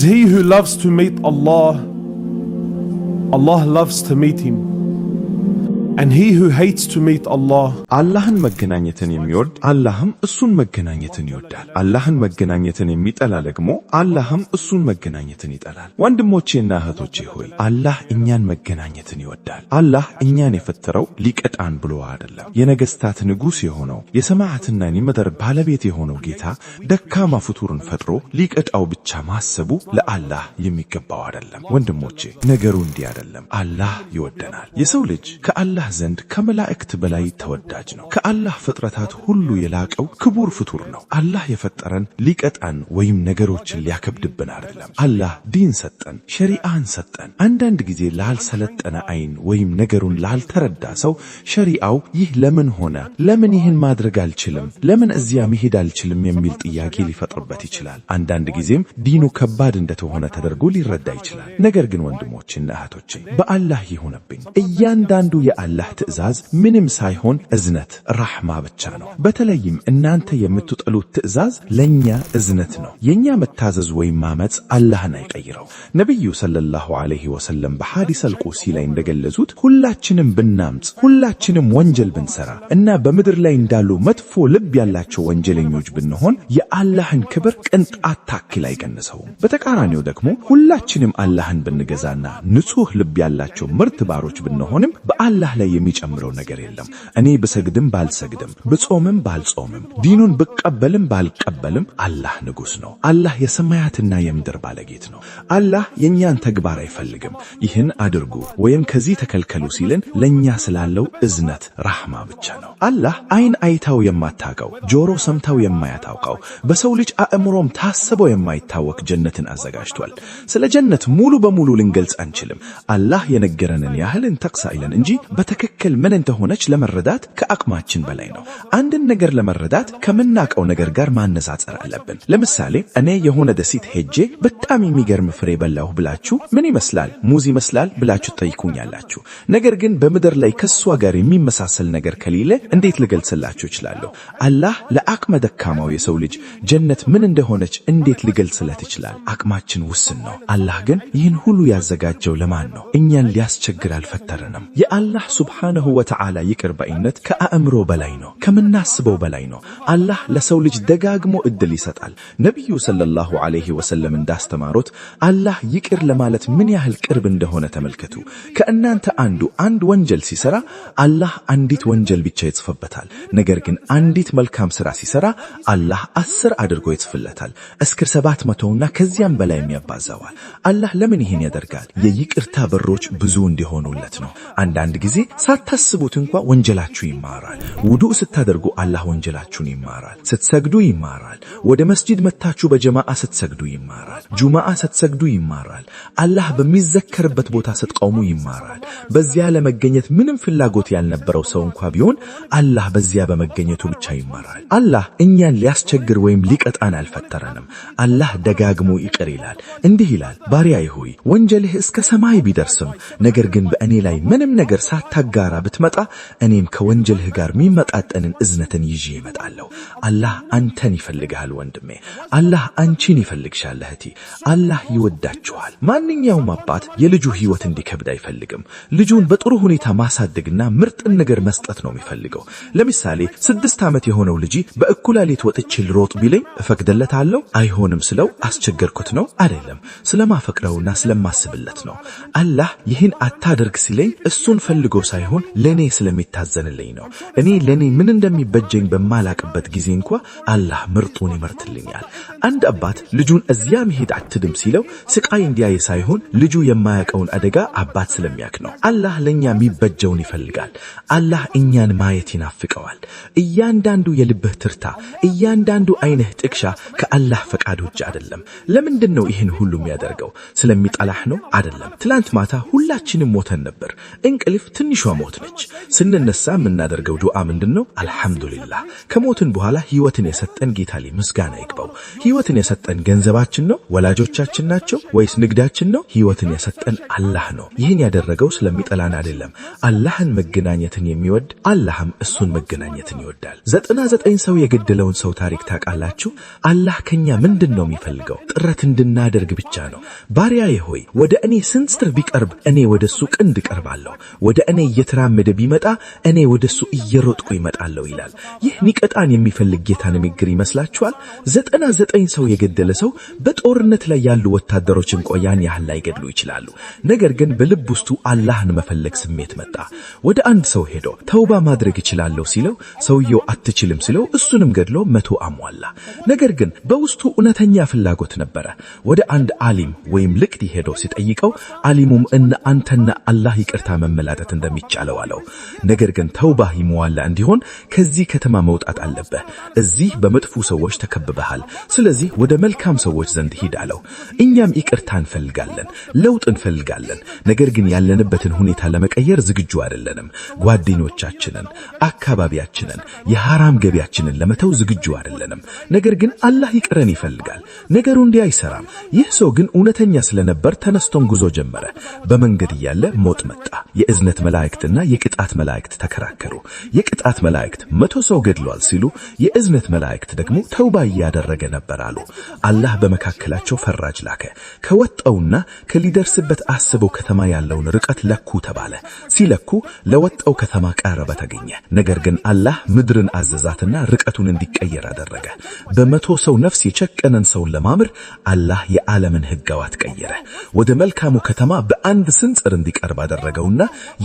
He who loves to meet Allah, Allah loves to meet him. And he who hates to meet Allah, አላህን መገናኘትን የሚወድ አላህም እሱን መገናኘትን ይወዳል። አላህን መገናኘትን የሚጠላ ደግሞ አላህም እሱን መገናኘትን ይጠላል። ወንድሞቼና እህቶቼ ሆይ አላህ እኛን መገናኘትን ይወዳል። አላህ እኛን የፈጠረው ሊቀጣን ብሎ አይደለም። የነገስታት ንጉስ የሆነው የሰማያትና የምድር ባለቤት የሆነው ጌታ ደካማ ፍጡርን ፈጥሮ ሊቀጣው ብቻ ማሰቡ ለአላህ የሚገባው አይደለም። ወንድሞቼ ነገሩ እንዲህ አይደለም። አላህ ይወደናል። የሰው ልጅ ከአላህ ዘንድ ከመላእክት በላይ ተወዳጅ ነው። ከአላህ ፍጥረታት ሁሉ የላቀው ክቡር ፍጡር ነው። አላህ የፈጠረን ሊቀጣን ወይም ነገሮችን ሊያከብድብን አይደለም። አላህ ዲን ሰጠን፣ ሸሪዓን ሰጠን። አንዳንድ ጊዜ ላልሰለጠነ አይን ወይም ነገሩን ላልተረዳ ሰው ሸሪዓው ይህ ለምን ሆነ፣ ለምን ይህን ማድረግ አልችልም፣ ለምን እዚያ መሄድ አልችልም የሚል ጥያቄ ሊፈጥርበት ይችላል። አንዳንድ ጊዜም ዲኑ ከባድ እንደተሆነ ተደርጎ ሊረዳ ይችላል። ነገር ግን ወንድሞችና እህቶቼ በአላህ ይሁንብኝ እያንዳንዱ የአላህ ትእዛዝ ምንም ሳይሆን እዝነት ረሕማ ብቻ ነው። በተለይም እናንተ የምትጠሉት ትእዛዝ ለኛ እዝነት ነው። የኛ መታዘዝ ወይም ማመጽ አላህን አይቀይረው። ነብዩ ሰለላሁ ዐለይሂ ወሰለም በሐዲስ አልቁሲ ላይ እንደገለጹት ሁላችንም ብናምጽ፣ ሁላችንም ወንጀል ብንሰራ እና በምድር ላይ እንዳሉ መጥፎ ልብ ያላቸው ወንጀለኞች ብንሆን የአላህን ክብር ቅንጣት ታክል አይቀንሰውም። በተቃራኒው ደግሞ ሁላችንም አላህን ብንገዛና ንጹህ ልብ ያላቸው ምርጥ ባሮች ብንሆንም በአላህ ላይ የሚጨምረው ነገር የለም። እኔ ብሰግድም ባልሰግድም ብጾምም ባልጾምም ዲኑን ብቀበልም ባልቀበልም አላህ ንጉስ ነው። አላህ የሰማያትና የምድር ባለጌት ነው። አላህ የኛን ተግባር አይፈልግም። ይህን አድርጉ ወይም ከዚህ ተከልከሉ ሲልን ለኛ ስላለው እዝነት ረሕማ ብቻ ነው። አላህ አይን አይታው የማታውቀው ጆሮ ሰምታው የማያታውቀው በሰው ልጅ አእምሮም ታስበው የማይታወቅ ጀነትን አዘጋጅቷል። ስለ ጀነት ሙሉ በሙሉ ልንገልጽ አንችልም። አላህ የነገረንን ያህል እንጠቅሳለን እንጂ በትክክል ምን እንደሆነች ለመረዳት ከአቅማችን በላይ ነው። አንድን ነገር ለመረዳት ከምናቀው ነገር ጋር ማነጻጸር አለብን። ለምሳሌ እኔ የሆነ ደሴት ሄጄ በጣም የሚገርም ፍሬ በላሁ ብላችሁ ምን ይመስላል ሙዝ ይመስላል ብላችሁ ጠይቁኛላችሁ። ነገር ግን በምድር ላይ ከሷ ጋር የሚመሳሰል ነገር ከሌለ እንዴት ልገልጽላችሁ እችላለሁ? አላህ ለአቅመ ደካማው የሰው ልጅ ጀነት ምን እንደሆነች እንዴት ሊገልጽለት ይችላል? አቅማችን ውስን ነው። አላህ ግን ይህን ሁሉ ያዘጋጀው ለማን ነው? እኛን ሊያስቸግር አልፈጠረንም። የአላህ ሱብሓነሁ ወተዓላ ይቅር ባይነት ከአእምሮ በላይ ነው፣ ከምናስበው በላይ ነው። አላህ ለሰው ልጅ ደጋግሞ እድል ይሰጣል። ነብዩ ሰለላሁ ዐለይሂ ወሰለም እንዳስተማሩት አላህ ይቅር ለማለት ምን ያህል ቅርብ እንደሆነ ተመልከቱ። ከእናንተ አንድ ወንጀል ሲሰራ አላህ አንዲት ወንጀል ብቻ ይጽፍበታል። ነገር ግን አንዲት መልካም ሥራ ሲሰራ አላህ 10 አድርጎ ይጽፍለታል። እስከ 700ና ከዚያም በላይ ያባዛዋል። አላህ ለምን ይሄን ያደርጋል? የይቅርታ በሮች ብዙ እንዲሆኑለት ነው። አንዳንድ ጊዜ ሳታስቡት እንኳን ወንጀላችሁ ይማራል። ውዱእ ስታደርጉ አላህ ወንጀላችሁን ይማራል። ስትሰግዱ ይማራል። ወደ መስጂድ መታችሁ በጀማዓ ስትሰግዱ ይማራል። ጁማዓ ስትሰግዱ ይማራል። አላህ በሚዘከርበት ቦታ ስትቆሙ ይማራል። በዚያ ለመገኘት ምንም ፍላጎት ያልነበረው ሰው እንኳን ቢሆን አላህ በዚያ በመገኘቱ ብቻ ይማራል። አላህ እኛን ሊያስቸግር ወይም ሊቀጣን አልፈጠረንም። አላህ ደጋግሞ ይቅር ይላል። እንዲህ ይላል፣ ባሪያዬ ሆይ ወንጀልህ እስከ ሰማይ ቢደርስም ነገር ግን በእኔ ላይ ምንም ነገር ሳታጋራ ብትመጣ እኔም ከወንጀልህ ጋር የሚመጣጠንን እዝነትን ይዤ እመጣለሁ። አላህ አንተን ይፈልግሃል ወንድሜ። አላህ አንቺን ይፈልግሻል እህቴ። አላህ ይወዳችኋል። ማንኛውም አባት የልጁ ህይወት እንዲከብድ አይፈልግም። ልጁን በጥሩ ሁኔታ ማሳደግና ምርጥን ነገር መስጠት ነው የሚፈልገው። ለምሳሌ 6 ዓመት የሆነው ልጅ በእኩላሊት ወጥቼ ልሮጥ ቢለኝ እፈቅድለታለሁ? አይሆንም ስለው አስቸገርኩት ነው? አይደለም፣ ስለማፈቅረውና ስለማስብለት ነው። አላህ ይህን አታደርግ ሲለኝ እሱን ፈልጎ ሳይሆን ለኔ ስለሚታዘንልኝ ነው። እኔ ለኔ ምን እንደሚበጀኝ በማላቅበት ጊዜ እንኳን አላህ ምርጡን ይመርጥልኛል። አንድ አባት ልጁን እዚያ መሄድ አትድም ሲለው ስቃይ እንዲያይ ሳይሆን ልጁ የማያውቀውን አደጋ አባት ስለሚያውቅ ነው። አላህ ለኛ የሚበጀውን ይፈልጋል። አላህ እኛን ማየት ይናፍቀዋል። እያንዳንዱ የልብህ ትርታ፣ እያንዳንዱ አይንህ ጥቅሻ ከአላህ ፈቃድ ውጭ አይደለም። ለምንድን ነው ይህን ሁሉ የሚያደርገው? ስለሚጠላህ ነው? አይደለም። ትላንት ማታ ሁላችንም ሞተን ነበር። እንቅልፍ ትንሿ ትንሿ ሞት ነች። ስንነሳ የምናደርገው ዱዓ ምንድነው? አልሐምዱሊላህ። ከሞትን በኋላ ህይወትን የሰጠን ጌታ ላይ ምስጋና ይግባው። ህይወትን የሰጠን ገንዘባችን ነው? ወላጆቻችን ናቸው? ወይስ ንግዳችን ነው? ህይወትን የሰጠን አላህ ነው። ይህን ያደረገው ስለሚጠላን አይደለም። አላህን መገናኘትን የሚወድ አላህም እሱን መገናኘትን ይወዳል። 99 ሰው የገደለውን ሰው ታሪክ ታውቃላችሁ? አላህ ከኛ ምንድነው የሚፈልገው? ጥረት እንድናደርግ ብቻ ነው። ባሪያዬ ሆይ ወደ እኔ ስንዝር ቢቀርብ እኔ ወደሱ ቅንድ ቀርባለሁ፣ ወደ እኔ እየተራመደ ቢመጣ እኔ ወደሱ እየሮጥኩ ይመጣለሁ ይላል። ይህ ኒቀጣን የሚፈልግ ጌታ ንግግር ይመስላችኋል? 99 ሰው የገደለ ሰው በጦርነት ላይ ያሉ ወታደሮች እንኳን ያን ያህል ላይገድሉ ይችላሉ። ነገር ግን በልብ ውስጡ አላህን መፈለግ ስሜት መጣ። ወደ አንድ ሰው ሄዶ ተውባ ማድረግ ይችላልው ሲለው ሰውየው አትችልም ሲለው እሱንም ገድሎ 100 አሟላ። ነገር ግን በውስጡ እውነተኛ ፍላጎት ነበረ። ወደ አንድ ዓሊም ወይም ልቅዲ ሄዶ ሲጠይቀው ዓሊሙም አንተና አላህ ይቅርታ መመላጠት እንደሚቻለው አለው። ነገር ግን ተውባህ ይሟላ እንዲሆን ከዚህ ከተማ መውጣት አለበት። እዚህ በመጥፎ ሰዎች ተከብበሃል። ስለዚህ ወደ መልካም ሰዎች ዘንድ ሂድ አለው። እኛም ይቅርታ እንፈልጋለን፣ ለውጥ እንፈልጋለን። ነገር ግን ያለንበትን ሁኔታ ለመቀየር ዝግጁ አይደለንም። ጓደኞቻችንን፣ አካባቢያችንን፣ የሐራም ገቢያችንን ለመተው ዝግጁ አይደለንም። ነገር ግን አላህ ይቅረን ይፈልጋል። ነገሩ እንዲህ አይሰራም። ይህ ሰው ግን እውነተኛ ስለነበር ተነስቶን ጉዞ ጀመረ። በመንገድ እያለ ሞት መጣ። የእዝነት መላእክትና የቅጣት መላእክት ተከራከሩ። የቅጣት መላእክት 100 ሰው ገድሏል ሲሉ፣ የእዝነት መላእክት ደግሞ ተውባ እያደረገ ነበር አሉ። አላህ በመካከላቸው ፈራጅ ላከ። ከወጣውና ከሊደርስበት አስበው ከተማ ያለውን ርቀት ለኩ ተባለ። ሲለኩ ለወጣው ከተማ ቀረበ ተገኘ። ነገር ግን አላህ ምድርን አዘዛትና ርቀቱን እንዲቀየር አደረገ። በ100 ሰው ነፍስ የቸቀነን ሰውን ለማምር አላህ የዓለምን ህግጋት ቀየረ። ወደ መልካሙ ከተማ በአንድ ስንጽር እንዲቀርብ አደረገውና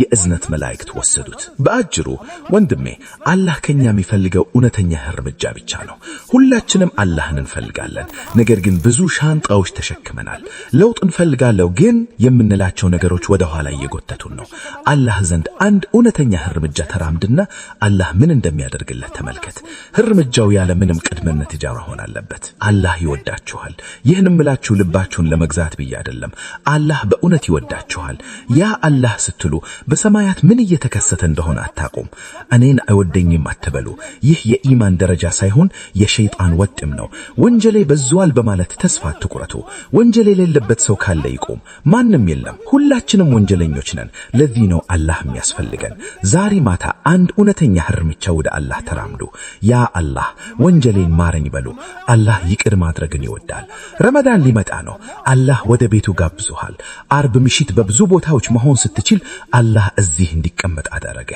የእዝነት መላእክት ወሰዱት። በአጅሩ ወንድሜ አላህ ከኛ የሚፈልገው እውነተኛ እርምጃ ብቻ ነው። ሁላችንም አላህን እንፈልጋለን፣ ነገር ግን ብዙ ሻንጣዎች ተሸክመናል። ለውጥ እንፈልጋለን፣ ግን የምንላቸው ነገሮች ወደ ኋላ እየጎተቱን ነው። አላህ ዘንድ አንድ እውነተኛ እርምጃ ተራምድና አላህ ምን እንደሚያደርግልህ ተመልከት። እርምጃው ያለ ምንም ቅድመነት ጃራ ሆነ አለበት። አላህ ይወዳችኋል። ይህን ምላችሁ ልባችሁን ለመግዛት ብዬ አይደለም። አላህ በእውነት ይወዳችኋል። ያ አላህ ስትሉ በሰማያት ምን እየተከሰተ እንደሆነ አታቁም። እኔን አይወደኝም አትበሉ። ይህ የኢማን ደረጃ ሳይሆን የሸይጣን ወጥም ነው። ወንጀሌ በዝዋል በማለት ተስፋ አትቁረጡ። ወንጀል የሌለበት ሰው ካለ ይቆም። ማንም የለም። ሁላችንም ወንጀለኞች ነን። ለዚህ ነው አላህ የሚያስፈልገን። ዛሬ ማታ አንድ እውነተኛ እርምጃ ወደ አላህ ተራምዱ። ያ አላህ ወንጀሌን ማረኝ በሉ። አላህ ይቅር ማድረግን ይወዳል። ረመዳን ሊመጣ ነው። አላህ ወደ ቤቱ ጋብዞሃል። አርብ ምሽት በብዙ ቦታዎች መሆን ስትችል አላህ እዚህ እንዲቀመጥ አደረገ።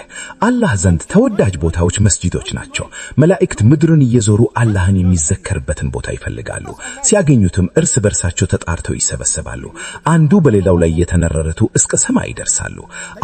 አላህ ዘንድ ተወዳጅ ቦታዎች መስጂዶች ናቸው። መላእክት ምድርን እየዞሩ አላህን የሚዘከርበትን ቦታ ይፈልጋሉ። ሲያገኙትም እርስ በርሳቸው ተጣርተው ይሰበሰባሉ። አንዱ በሌላው ላይ እየተነረረቱ እስከ ሰማይ ይደርሳሉ።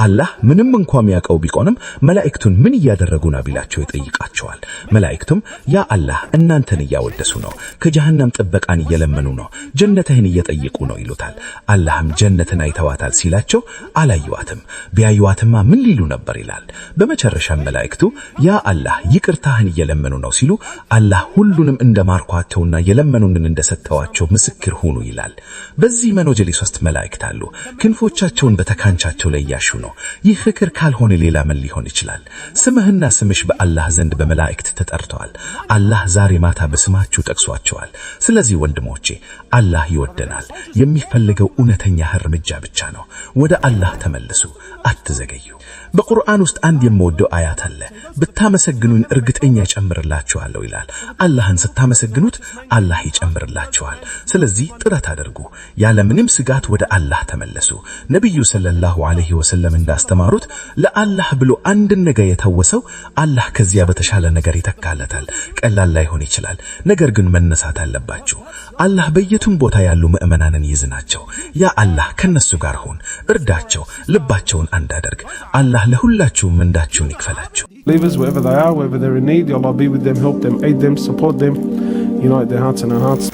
አላህ ምንም እንኳን ያውቀው ቢቆንም መላእክቱን ምን እያደረጉ ነው ቢላቸው ይጠይቃቸዋል። መላእክቱም ያ አላህ እናንተን እያወደሱ ነው፣ ከጀሃነም ጥበቃን እየለመኑ ነው፣ ጀነትህን እየጠየቁ ነው ይሉታል። አላህም ጀነትን አይተዋታል ሲላቸው አላዩዋትም፣ ቢያዩዋትማ ምን ሊሉ ነበር ይላል። በመጨረሻም መላእክቱ ያ አላህ ይቅርታህን እየለመኑ ነው ሲሉ አላህ ሁሉንም እንደማርኳቸውና የለመኑንን እንደሰጠዋቸው ምስክር ሁኑ ይላል። በዚህ መኖጀሌ 3 መላእክት አሉ። ክንፎቻቸውን በተካንቻቸው ላይ ያሹ ነው። ይህ ፍቅር ካልሆነ ሌላ ምን ሊሆን ይችላል? ስምህና ስምሽ በአላህ ዘንድ በመላእክት ተጠርተዋል። አላህ ዛሬ ማታ በስማችሁ ጠቅሷቸዋል። ስለዚህ ወንድሞቼ አላህ ይወደናል። የሚፈልገው እውነተኛ እርምጃ ብቻ ነው። ወደ አላህ ተመለሱ፣ አትዘገዩ። በቁርአን ውስጥ አንድ የምወደው አያት አለ። ብታመሰግኑኝ እርግጠኛ ጨምርላችኋለሁ ይላል። አላህን ስታመሰግኑት አላህ ይጨምርላችኋል። ስለዚህ ጥረት አድርጉ። ያለ ምንም ስጋት ወደ አላህ ተመለሱ። ነብዩ ሰለላሁ ዐለይሂ ወሰለም እንዳስተማሩት ለአላህ ብሎ አንድ ነገር የተወሰው አላህ ከዚያ በተሻለ ነገር ይተካለታል። ቀላል ላይሆን ይችላል፣ ነገር ግን መነሳት አለባችሁ። አላህ በየቱም ቦታ ያሉ ምእመናንን ይዝናቸው። ያ አላህ ከነሱ ጋር ሁን፣ እርዳቸው፣ ልባቸውን አንድ አድርግ። አላህ ለሁላችሁም እንዳችሁን ይክፈላችሁ። Believers, wherever they are, whether they're in need, Ya Allah be with them, help them, aid them, support them, unite their hearts and our hearts.